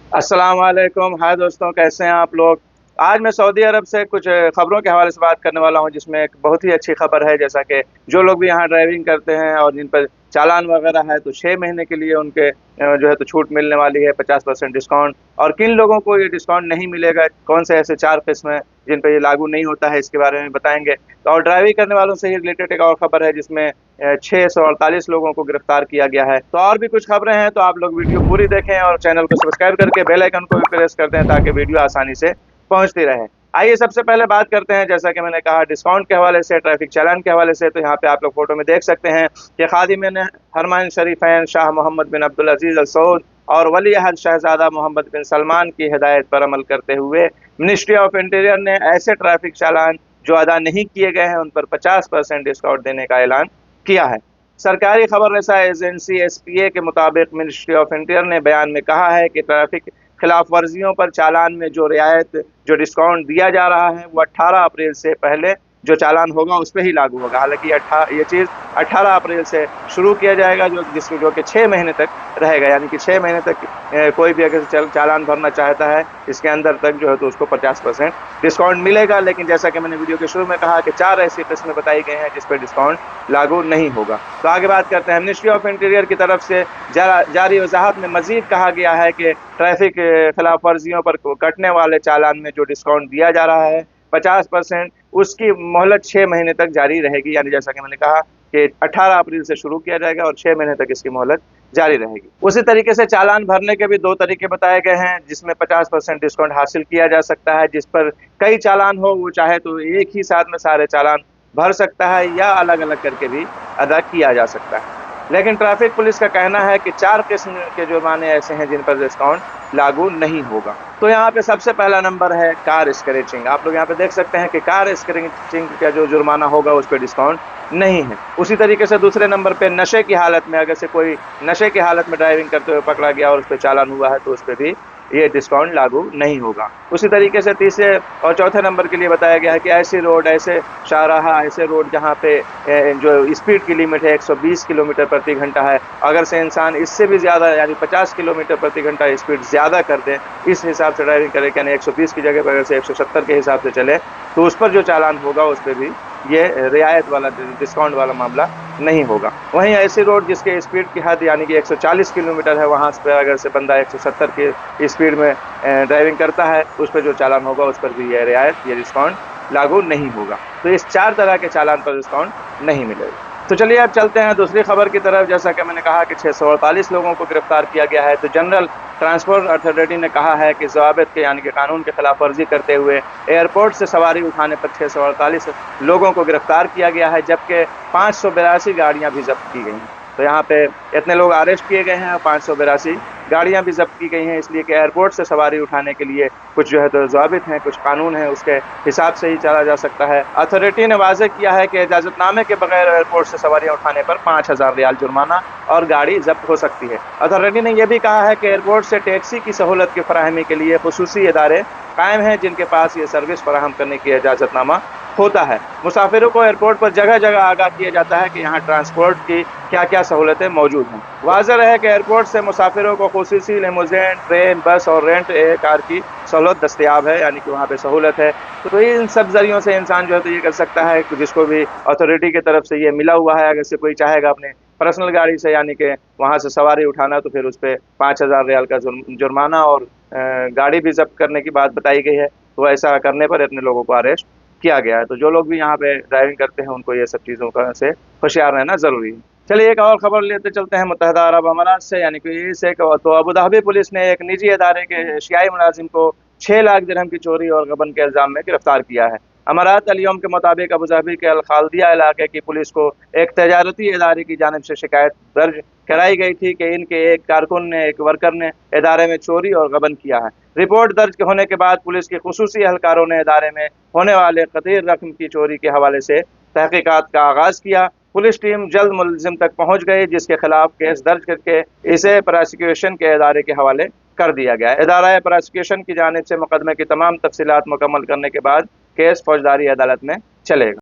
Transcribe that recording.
अस्सलाम वालेकुम। हाय दोस्तों, कैसे हैं आप लोग। आज मैं सऊदी अरब से कुछ खबरों के हवाले से बात करने वाला हूं, जिसमें एक बहुत ही अच्छी खबर है। जैसा कि जो लोग भी यहाँ ड्राइविंग करते हैं और जिन पर चालान वगैरह है, तो 6 महीने के लिए उनके जो है तो छूट मिलने वाली है, 50% डिस्काउंट। और किन लोगों को ये डिस्काउंट नहीं मिलेगा, कौन से ऐसे 4 किस्म हैं जिन पर ये लागू नहीं होता है, इसके बारे में बताएंगे। तो और ड्राइविंग करने वालों से ही रिलेटेड एक और खबर है, जिसमें 648 लोगों को गिरफ्तार किया गया है। तो और भी कुछ खबरें हैं, तो आप लोग वीडियो पूरी देखें और चैनल को सब्सक्राइब करके बेल आइकन को भी प्रेस कर दें, ताकि वीडियो आसानी से पहुंचती रहे। आइए सबसे पहले बात करते हैं, जैसा कि मैंने कहा, डिस्काउंट के हवाले से, ट्रैफिक चालान के हवाले से। तो यहाँ पे आप लोग फोटो में देख सकते हैं कि खादिम हरमैन शरीफैन शाह मोहम्मद बिन अब्दुल अजीज अल सऊद और वली अहद शहजादा मोहम्मद बिन सलमान की हिदायत पर अमल करते हुए मिनिस्ट्री ऑफ इंटीरियर ने ऐसे ट्रैफिक चालान जो अदा नहीं किए गए हैं, उन पर 50% डिस्काउंट देने का ऐलान किया है। सरकारी खबर रसा एजेंसी एसपीए के मुताबिक मिनिस्ट्री ऑफ इंटीरियर ने बयान में कहा है कि ट्रैफिक खिलाफ वर्जियों पर चालान में जो डिस्काउंट दिया जा रहा है, वो 18 अप्रैल से पहले जो चालान होगा उस पर ही लागू होगा। हालांकि ये चीज़ 18 अप्रैल से शुरू किया जाएगा, जो कि 6 महीने तक रहेगा। यानी कि 6 महीने तक कोई भी अगर चालान भरना चाहता है, इसके अंदर तक जो है तो उसको 50% डिस्काउंट मिलेगा। लेकिन जैसा कि मैंने वीडियो के शुरू में कहा कि 4 ऐसी किस्में बताई गई हैं जिस पर डिस्काउंट लागू नहीं होगा। तो आगे बात करते हैं। मिनिस्ट्री ऑफ इंटीरियर की तरफ से जारी वजाहत में मजीद कहा गया है कि ट्रैफिक खिलाफ वर्जियों पर कटने वाले चालान में जो डिस्काउंट दिया जा रहा है 50%, उसकी मोहलत 6 महीने तक जारी रहेगी। यानी जैसा कि मैंने कहा कि 18 अप्रैल से शुरू किया जाएगा और 6 महीने तक इसकी मोहलत जारी रहेगी। उसी तरीके से चालान भरने के भी 2 तरीके बताए गए हैं, जिसमें 50% डिस्काउंट हासिल किया जा सकता है। जिस पर कई चालान हो, वो चाहे तो एक ही साथ में सारे चालान भर सकता है, या अलग अलग करके भी अदा किया जा सकता है। लेकिन ट्रैफिक पुलिस का कहना है कि 4 किस्म के जुर्माने ऐसे हैं जिन पर डिस्काउंट लागू नहीं होगा। तो यहाँ पे सबसे पहला नंबर है कार स्क्रैचिंग। आप लोग यहाँ पे देख सकते हैं कि कार स्क्रैचिंग का जो जुर्माना होगा उस पर डिस्काउंट नहीं है। उसी तरीके से दूसरे नंबर पे नशे की हालत में, अगर से कोई नशे की हालत में ड्राइविंग करते हुए पकड़ा गया और उस पर चालान हुआ है, तो उस पर भी ये डिस्काउंट लागू नहीं होगा। उसी तरीके से तीसरे और चौथे नंबर के लिए बताया गया है कि ऐसी रोड, ऐसे शाहराहा, ऐसे रोड जहाँ पे जो स्पीड की लिमिट है 120 किलोमीटर प्रति घंटा है, अगर से इंसान इससे भी ज़्यादा यानी 50 किलोमीटर प्रति घंटा स्पीड ज़्यादा कर दे, इस हिसाब से ड्राइविंग करे, यानी 120 की जगह पर अगर से 170 के हिसाब से चले, तो उस पर जो चालान होगा उस पर भी ये रियायत वाला, डिस्काउंट वाला मामला नहीं होगा। वहीं ऐसी रोड जिसके स्पीड की हद यानी कि 140 किलोमीटर है, वहाँ पर अगर से बंदा 170 की स्पीड में ड्राइविंग करता है, उस पर जो चालान होगा उस पर भी ये रियायत, ये डिस्काउंट लागू नहीं होगा। तो इस 4 तरह के चालान पर डिस्काउंट नहीं मिलेगा। तो चलिए अब चलते हैं दूसरी खबर की तरफ। जैसा कि मैंने कहा कि 648 लोगों को गिरफ्तार किया गया है। तो जनरल ट्रांसपोर्ट अथॉरिटी ने कहा है कि ज़वाबित के यानी कि कानून के खिलाफ वर्जी करते हुए एयरपोर्ट से सवारी उठाने पर 648 लोगों को गिरफ्तार किया गया है, जबकि 582 गाड़ियाँ भी जब्त की गई हैं। तो यहाँ पे इतने लोग अरेस्ट किए गए हैं और 582 गाड़ियाँ भी जब्त की गई हैं, इसलिए कि एयरपोर्ट से सवारी उठाने के लिए कुछ जो है तो ज़वाबित हैं, कुछ कानून हैं, उसके हिसाब से ही चला जा सकता है। अथॉरिटी ने वाज़ेह किया है कि इजाज़तनामे के बगैर एयरपोर्ट से सवारियाँ उठाने पर 5000 रियाल जुर्माना और गाड़ी जब्त हो सकती है। अथॉरिटी ने यह भी कहा है कि एयरपोर्ट से टैक्सी की सहूलत की फराहमी के लिए खुसूसी इदारे कायम हैं, जिनके पास ये सर्विस फराहम करने की इजाज़तनामा होता है। मुसाफिरों को एयरपोर्ट पर जगह जगह आगाह किया जाता है कि यहाँ ट्रांसपोर्ट की क्या क्या सहूलतें मौजूद हैं। वाज़ेह रहे कि एयरपोर्ट से मुसाफिरों को खुसूसी लिमोज़िन, ट्रेन, बस और रेंट ए कार की सहूलत दस्तयाब है, यानी कि वहाँ पे सहूलत है। तो इन सब ज़रियों से इंसान जो है तो ये कर सकता है कि जिसको भी अथॉरिटी की तरफ से ये मिला हुआ है, अगर से कोई चाहेगा अपने पर्सनल गाड़ी से यानी कि वहाँ से सवारी उठाना, तो फिर उस पर 5000 रियाल का जुर्माना और गाड़ी भी जब्त करने की बात बताई गई है। तो ऐसा करने पर इतने लोगों को अरेस्ट किया गया है। तो जो लोग भी यहाँ पे ड्राइविंग करते हैं, उनको ये सब चीज़ों का से होशियार रहना ज़रूरी है। चलिए एक और खबर लेते चलते हैं मुत्तहदा अरब अमारात से, यानी कि इससे तो अबू धाबी पुलिस ने एक निजी इदारे के एशियाई मुलाजिम को 6 लाख दिरहम की चोरी और गबन के इल्ज़ाम में गिरफ्तार किया है। अमारात अल-यौम के मुताबिक अबू धाबी के अल खाल्दिया इलाके की पुलिस को एक तजारती इदारे की जानिब से शिकायत दर्ज कराई गई थी कि इनके एक कारकुन ने, एक वर्कर ने इदारे में चोरी और गबन किया है। रिपोर्ट दर्ज होने के बाद पुलिस के खुसूसी एहलकारों ने इदारे में होने वाले कतीर रकम की चोरी के हवाले से तहकीकात का आगाज़ किया। पुलिस टीम जल्द मुलजिम तक पहुंच गई, जिसके खिलाफ केस दर्ज करके इसे प्रोसिक्यूशन के इदारे के हवाले कर दिया गया। इदारा प्रोसिक्यूशन की जानिब से मुकदमे की तमाम तफसीलात मुकम्मल करने के बाद केस फौजदारी अदालत में चलेगा।